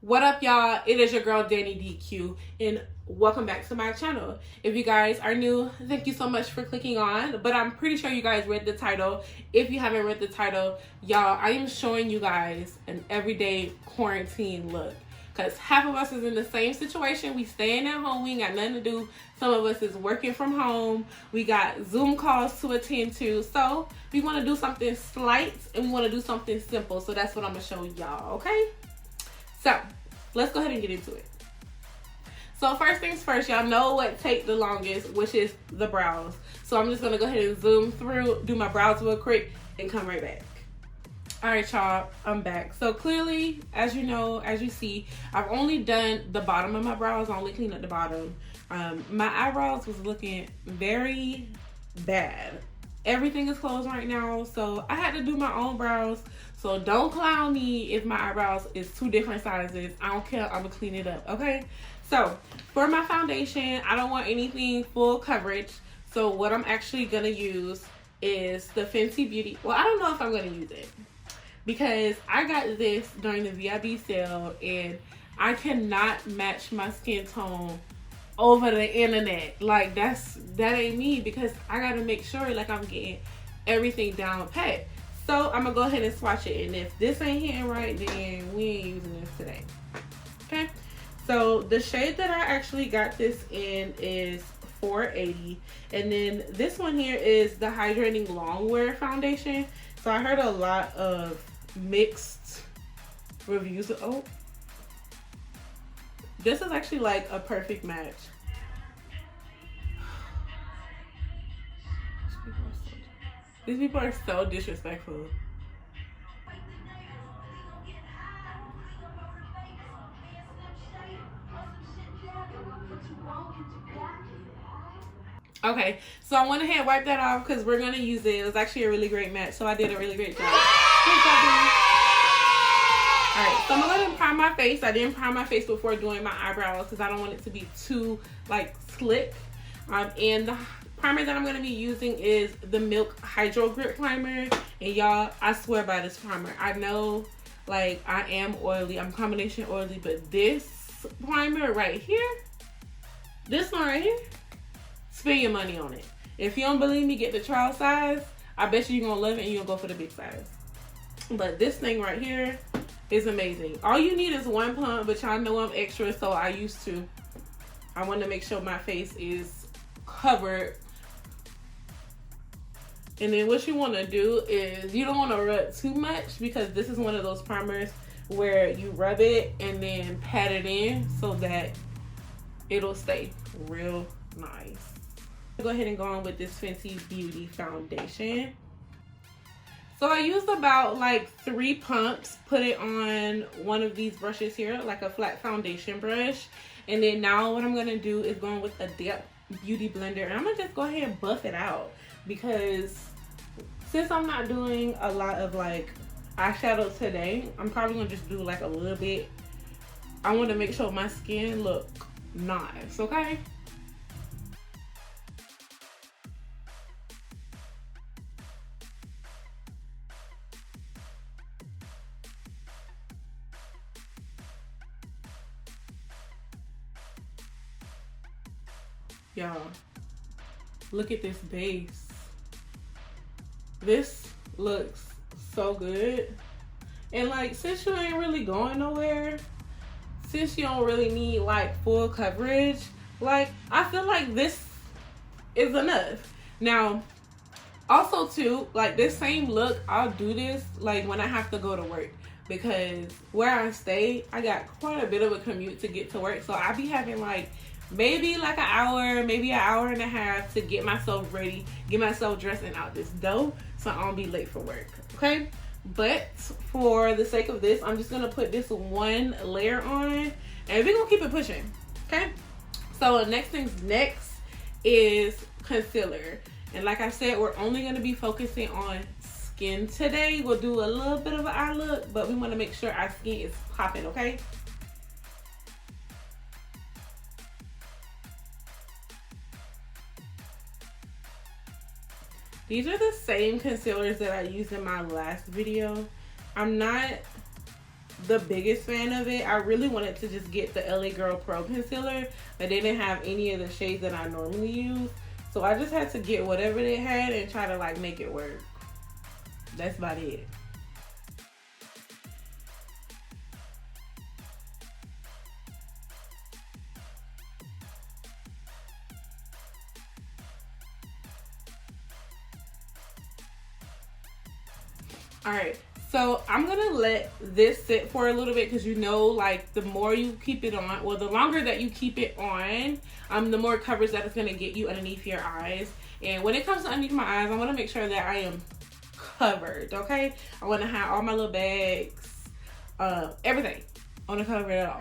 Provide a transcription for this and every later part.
What up, y'all? It is your girl DanniDQ, and welcome back to my channel. If you guys are new, thank you so much for clicking on, but I'm pretty sure you guys read the title. If you haven't read the title, y'all, I am showing you guys an everyday quarantine look, because half of us is in the same situation. We staying at home, we ain't got nothing to do. Some of us is working from home, we got Zoom calls to attend to, so we want to do something slight and we want to do something simple. So that's what I'm gonna show y'all, okay? So let's go ahead and get into it. So first things first, y'all know what take the longest, which is the brows. So I'm just gonna go ahead and zoom through, do my brows real quick, and come right back. All right, y'all, I'm back. So clearly, as you know, as you see, I've only done the bottom of my brows. I only cleaned up the bottom. My eyebrows was looking very bad. Everything is closed right now, so I had to do my own brows. So don't clown me if my eyebrows is two different sizes. I don't care, I'm gonna clean it up, okay? So for my foundation, I don't want anything full coverage. So what I'm actually gonna use is the Fenty Beauty. Well, I don't know if I'm gonna use it because I got this during the VIB sale and I cannot match my skin tone over the internet. Like that ain't me, because I gotta make sure like I'm getting everything down pat. So I'm gonna go ahead and swatch it, and if this ain't hitting right, then we ain't using this today. Okay, so the shade that I actually got this in is 480, and then this one here is the Hydrating Longwear Foundation. So I heard a lot of mixed reviews. Oh, this is actually like a perfect match. These people are so disrespectful. Okay, so I went ahead and wiped that off because we're gonna use it. It was actually a really great match, so I did a really great job. Alright, so I'm gonna go ahead and prime my face. I didn't prime my face before doing my eyebrows because I don't want it to be too like slick. And the primer that I'm going to be using is the Milk Hydro Grip Primer. And y'all, I swear by this primer. I know like I am oily, I'm combination oily, but this primer right here, this one right here, spend your money on it. If you don't believe me, get the trial size. I bet you're going to love it and you'll go for the big size. But this thing right here is amazing. All you need is one pump, but y'all know I'm extra, so I want to make sure my face is covered. And then what you want to do is you don't want to rub too much, because this is one of those primers where you rub it and then pat it in so that it'll stay real nice. Go ahead and go on with this Fenty Beauty foundation. So I used about like 3 pumps, put it on one of these brushes here, like a flat foundation brush. And then now what I'm going to do is go in with a depth beauty blender, and I'm gonna just go ahead and buff it out, because since I'm not doing a lot of like eyeshadow today, I'm probably gonna just do like a little bit. I want to make sure my skin look nice, okay? Y'all, look at this base. This looks so good. And like, since you ain't really going nowhere, since you don't really need like full coverage, like I feel like this is enough. Now, also too, like this same look, I'll do this like when I have to go to work, because where I stay, I got quite a bit of a commute to get to work. So I be having like maybe like an hour, maybe an hour and a half to get myself ready, get myself dressed and out this door, so I don't be late for work, okay? But for the sake of this, I'm just gonna put this one layer on, and we're gonna keep it pushing, okay? So next is concealer. And like I said, we're only gonna be focusing on skin today. We'll do a little bit of an eye look, but we wanna make sure our skin is popping, okay? These are the same concealers that I used in my last video. I'm not the biggest fan of it. I really wanted to just get the LA Girl Pro Concealer, but they didn't have any of the shades that I normally use. So I just had to get whatever they had and try to like make it work. That's about it. Alright, so I'm gonna let this sit for a little bit because you know, like, the more you keep it on, well, the longer that you keep it on, the more coverage that it's gonna get you underneath your eyes. And when it comes to underneath my eyes, I want to make sure that I am covered, okay? I want to have all my little bags, everything. I want to cover it all.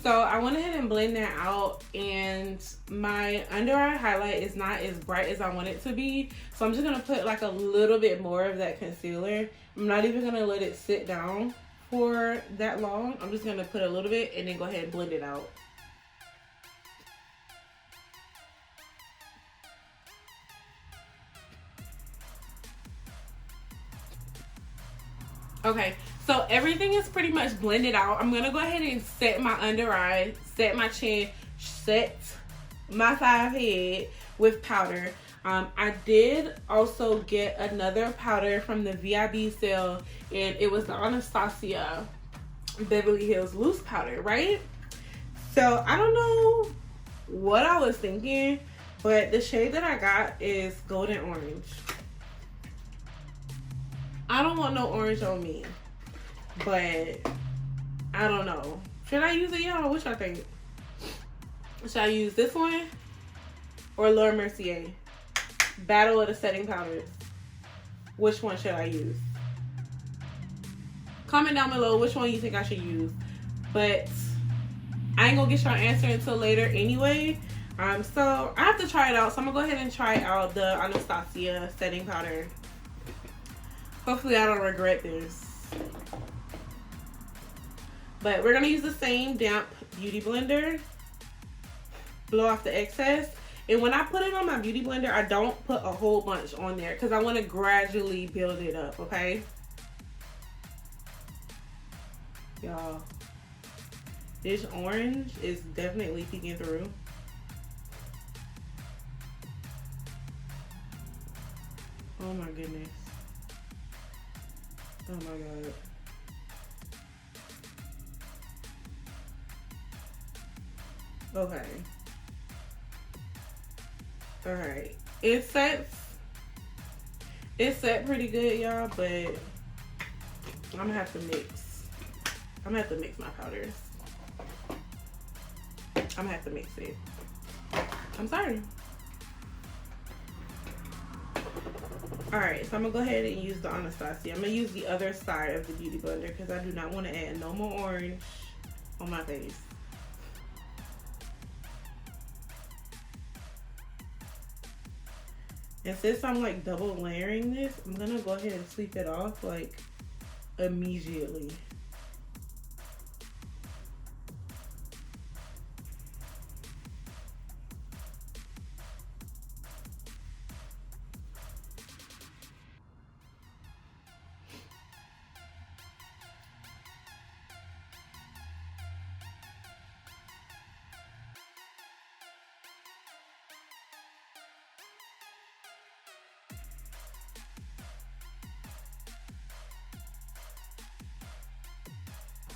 So I went ahead and blend that out, and my under eye highlight is not as bright as I want it to be. So I'm just going to put like a little bit more of that concealer. I'm not even going to let it sit down for that long. I'm just going to put a little bit and then go ahead and blend it out. Okay, so everything is pretty much blended out. I'm gonna go ahead and set my under eye, set my chin, set my side head with powder. I did also get another powder from the VIB sale, and it was the Anastasia Beverly Hills Loose Powder, right? So I don't know what I was thinking, but the shade that I got is Golden Orange. I don't want no orange on me, but I don't know. Should I use it, y'all? What y'all think? Should I use this one or Laura Mercier? Battle of the Setting Powders. Which one should I use? Comment down below which one you think I should use. But I ain't gonna get your answer until later anyway. So I have to try it out. So I'm gonna go ahead and try out the Anastasia Setting Powder. Hopefully I don't regret this. But we're going to use the same damp beauty blender. Blow off the excess. And when I put it on my beauty blender, I don't put a whole bunch on there because I want to gradually build it up, okay? Y'all, this orange is definitely peeking through. Oh my goodness. Oh my god. Okay. Alright. It set pretty good, y'all, but I'm gonna have to mix. I'm gonna have to mix my powders. I'm gonna have to mix it. I'm sorry. Alright, so I'm going to go ahead and use the Anastasia. I'm going to use the other side of the beauty blender because I do not want to add no more orange on my face. And since I'm like double layering this, I'm going to go ahead and sweep it off like immediately.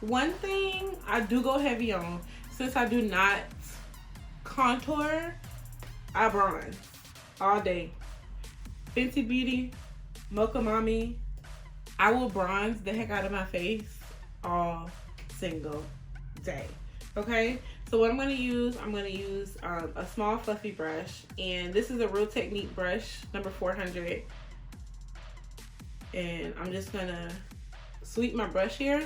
One thing I do go heavy on, since I do not contour, I bronze all day. Fenty Beauty, Mocha Mommy, I will bronze the heck out of my face all single day. Okay, so what I'm going to use a small fluffy brush, and this is a Real Technique brush, number 400. And I'm just going to sweep my brush here.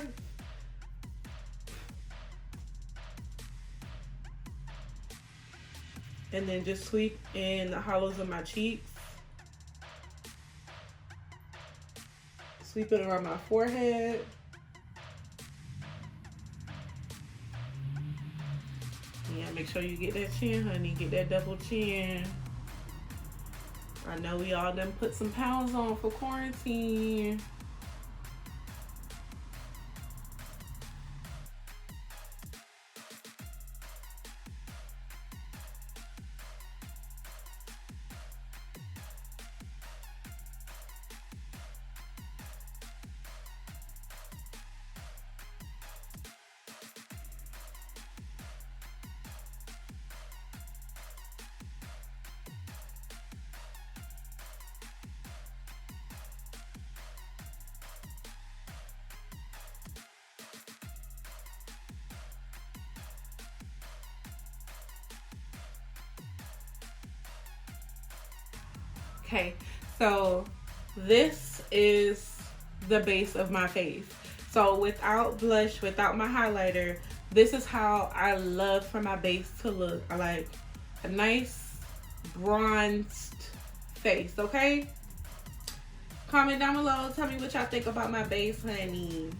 And then just sweep in the hollows of my cheeks. Sweep it around my forehead. Yeah, make sure you get that chin, honey. Get that double chin. I know we all done put some pounds on for quarantine. Okay, so this is the base of my face. So without blush, without my highlighter, this is how I love for my base to look. I like a nice bronzed face, okay? Comment down below, tell me what y'all think about my base, honey.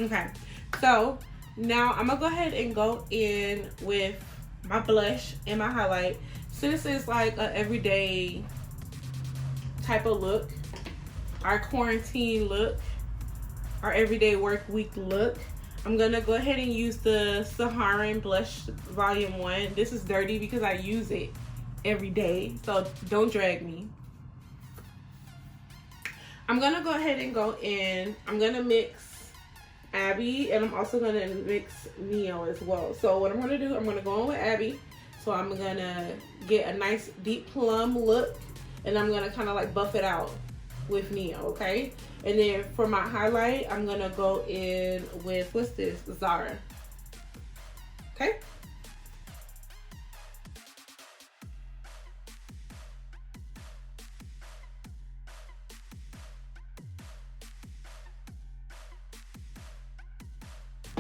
Okay, so now I'm gonna go ahead and go in with my blush and my highlight. Since it's like an everyday type of look, our quarantine look, our everyday work week look, I'm gonna go ahead and use the Saharan Blush Volume 1. This is dirty because I use it every day, so don't drag me. I'm gonna go ahead and go in. I'm gonna mix Abby, and I'm also gonna mix Neo as well. So what I'm gonna do, I'm gonna go in with Abby. So I'm gonna get a nice deep plum look, and I'm gonna kind of like buff it out with Neo, okay? And then for my highlight, I'm gonna go in with, what's this? Zara. Okay?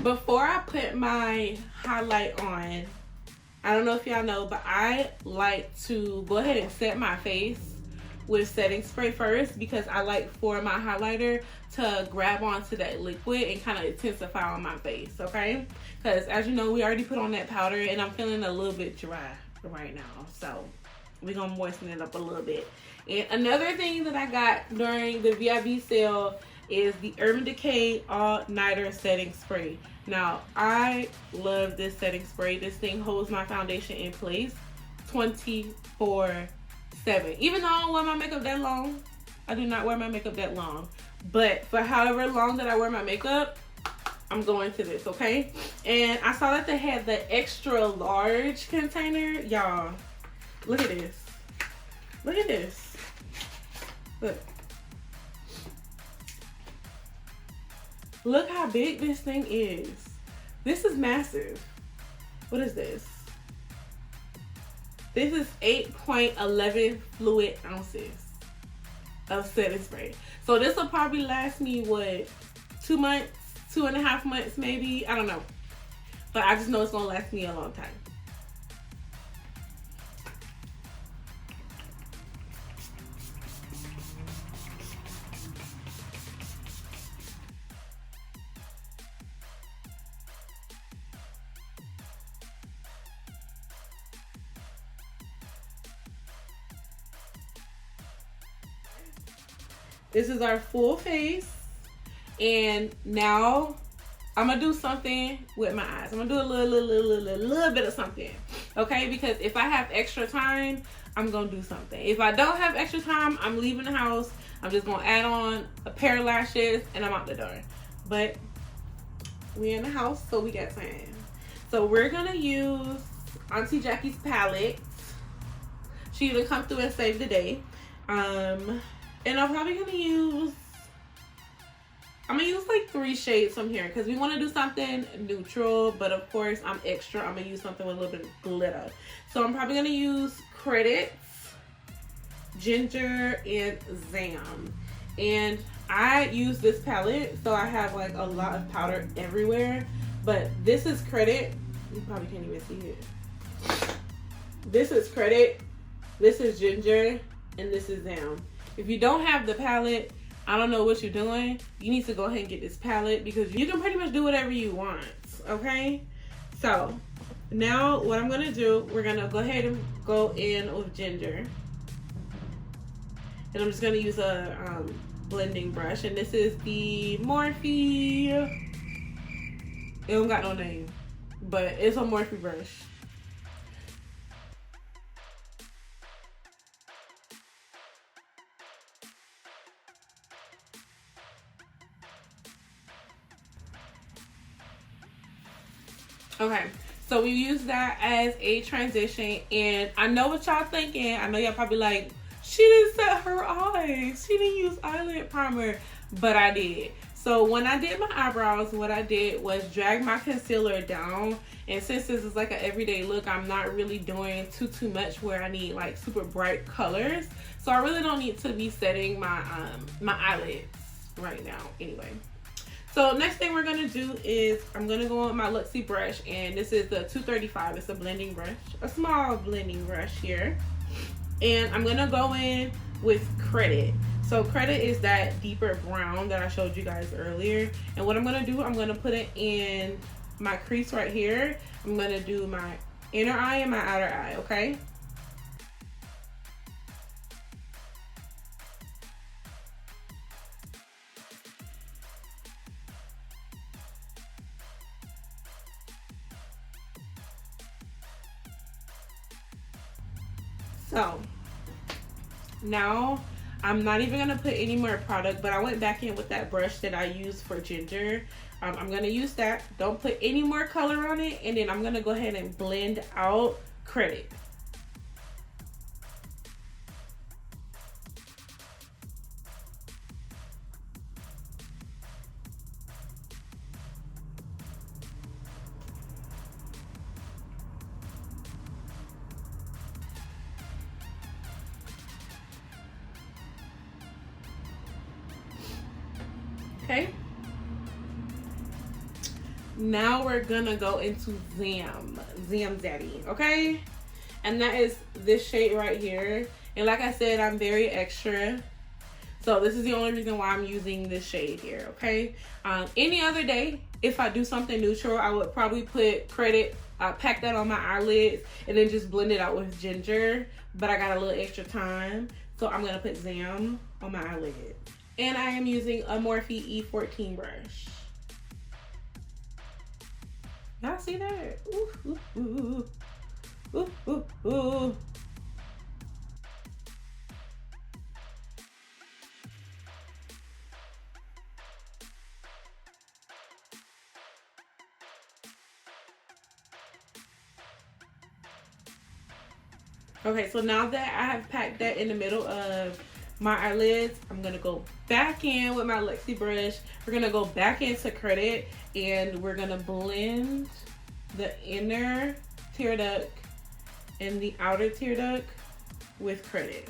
Before I put my highlight on, I don't know if y'all know, but I like to go ahead and set my face with setting spray first, because I like for my highlighter to grab onto that liquid and kind of intensify on my face, okay? Because as you know, we already put on that powder and I'm feeling a little bit dry right now. So we're gonna moisten it up a little bit. And another thing that I got during the VIB sale is the Urban Decay All Nighter Setting Spray. Now, I love this setting spray. This thing holds my foundation in place 24/7. Even though I don't wear my makeup that long, I do not wear my makeup that long. But for however long that I wear my makeup, I'm going to this, okay? And I saw that they had the extra large container. Y'all, look at this. Look at this. Look. Look how big this thing is. This is massive. What is this? This is 8.11 fluid ounces of setting spray. So this will probably last me, what, 2 months, 2.5 months maybe? I don't know. But I just know it's gonna last me a long time. This is our full face, and now I'm gonna do something with my eyes. I'm gonna do a little bit of something, okay? Because if I have extra time, I'm gonna do something. If I don't have extra time, I'm leaving the house. I'm just gonna add on a pair of lashes, and I'm out the door. But we in the house, so we got time. So we're gonna use Auntie Jackie's palette. She even come through and save the day. And I'm probably gonna use, I'm gonna use like 3 shades from here, because we want to do something neutral, but of course I'm extra. I'm gonna use something with a little bit of glitter. So I'm probably gonna use Credits, Ginger, and Zam. And I use this palette, so I have like a lot of powder everywhere. But this is Credit. You probably can't even see it. This is Credit, this is Ginger, and this is Zam. If you don't have the palette, I don't know what you're doing. You need to go ahead and get this palette, because you can pretty much do whatever you want, okay? So now what I'm gonna do, we're gonna go ahead and go in with Ginger. And I'm just gonna use a blending brush, and this is the Morphe. It don't got no name, but it's a Morphe brush. Okay, so we use that as a transition, and I know what y'all thinking. I know y'all probably like, she didn't set her eyes. She didn't use eyelid primer, but I did. So when I did my eyebrows, what I did was drag my concealer down. And since this is like an everyday look, I'm not really doing too much where I need like super bright colors. So I really don't need to be setting my my eyelids right now anyway. So next thing we're gonna do is I'm gonna go on with my Luxie brush, and this is the 235. It's a blending brush, a small blending brush here. And I'm gonna go in with Credit. So Credit is that deeper brown that I showed you guys earlier. And what I'm gonna do, I'm gonna put it in my crease right here. I'm gonna do my inner eye and my outer eye, okay? So now I'm not even gonna put any more product, but I went back in with that brush that I used for ginger. I'm gonna use that. Don't put any more color on it, and then I'm gonna go ahead and blend out Credit. Okay. Now we're gonna go into Zam Daddy, okay? And that is this shade right here. And like I said, I'm very extra. So this is the only reason why I'm using this shade here, okay? Any other day, if I do something neutral, I would probably put Credit, pack that on my eyelids, and then just blend it out with ginger. But I got a little extra time, so I'm gonna put Zam on my eyelids. And I am using a Morphe E14 brush. Y'all see that? Ooh, ooh, ooh, ooh, ooh, ooh. Okay, so now that I have packed that in the middle of my eyelids, I'm gonna go back in with my Luxie brush. We're gonna go back into Credit, and we're gonna blend the inner tear duct and the outer tear duct with Credit.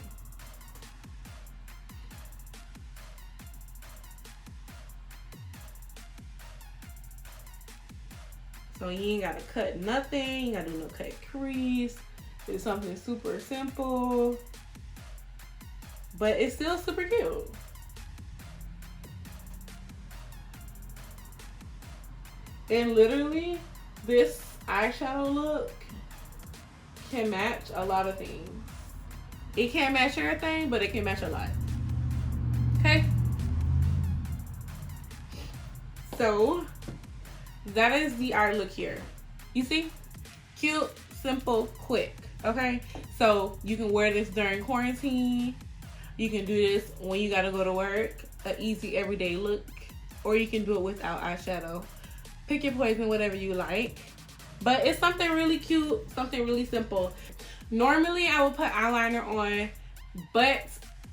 So you ain't gotta cut nothing, you gotta do no cut crease. It's something super simple, but it's still super cute. And literally, this eyeshadow look can match a lot of things. It can't match everything, but it can match a lot. Okay? So, that is the eye look here. You see? Cute, simple, quick. Okay? So, you can wear this during quarantine. You can do this when you gotta go to work. An easy everyday look. Or you can do it without eyeshadow. Pick your poison, whatever you like. But it's something really cute, something really simple. Normally, I would put eyeliner on, but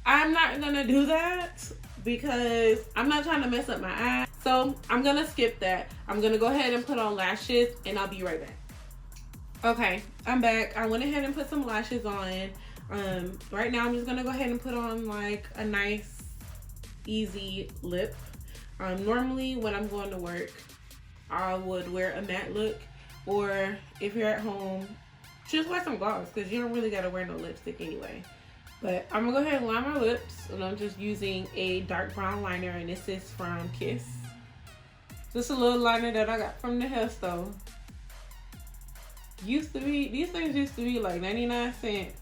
I'm not gonna do that because I'm not trying to mess up my eye. So I'm gonna skip that. I'm gonna go ahead and put on lashes, and I'll be right back. Okay, I'm back. I went ahead and put some lashes on. Right now, I'm just gonna go ahead and put on like a nice, easy lip. Normally, when I'm going to work, I would wear a matte look, or if you're at home, just wear some gloss because you don't really gotta wear no lipstick anyway. But I'm gonna go ahead and line my lips, and I'm just using a dark brown liner, and this is from Kiss. Just a little liner that I got from the hair store. These things used to be like 99 cents.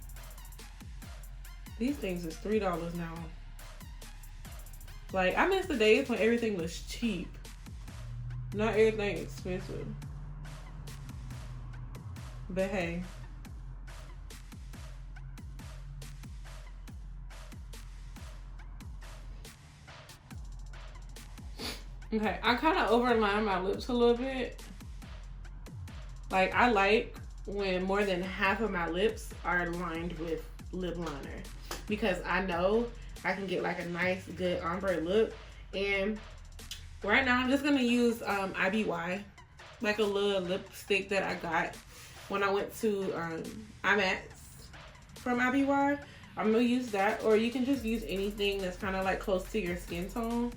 These things is $3 now. Like, I miss the days when everything was cheap. Not everything expensive. But hey. Okay, I kind of overline my lips a little bit. Like, I like when more than half of my lips are lined with lip liner, because I know I can get like a nice, good ombre look. And Right now, I'm just gonna use IBY, like a little lipstick that I got when I went to IMAX from IBY. I'm gonna use that, or you can just use anything that's kind of like close to your skin tone.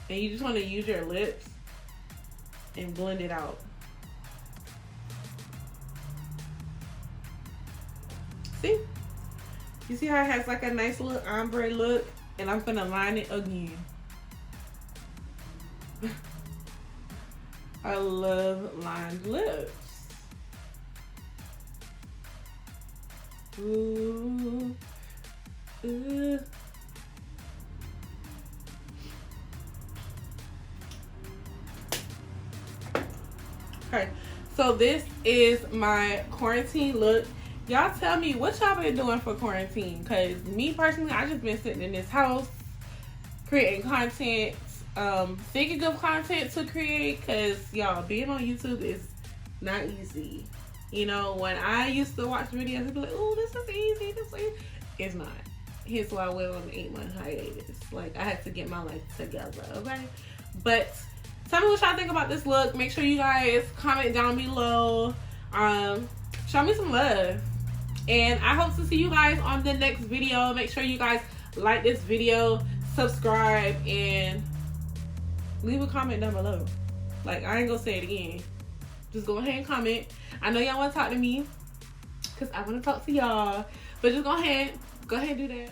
And you just want to use your lips and blend it out. See? You see how it has like a nice little ombre look? And I'm gonna line it again. I love lined lips. Ooh. Ooh. Okay, so this is my quarantine look. Y'all tell me what y'all been doing for quarantine, because me personally, I just been sitting in this house creating content, thinking of content to create, because y'all, being on YouTube is not easy. You know, when I used to watch videos and be like, oh, this is easy, it's not. Here's why I went on an 8-month hiatus. Like, I had to get my life together, okay? But tell me what y'all think about this look. Make sure you guys comment down below. Show me some love. And I hope to see you guys on the next video. Make sure you guys like this video, subscribe, and leave a comment down below. Like, I ain't gonna say it again. Just go ahead and comment. I know y'all want to talk to me, because I want to talk to y'all. But just go ahead and do that.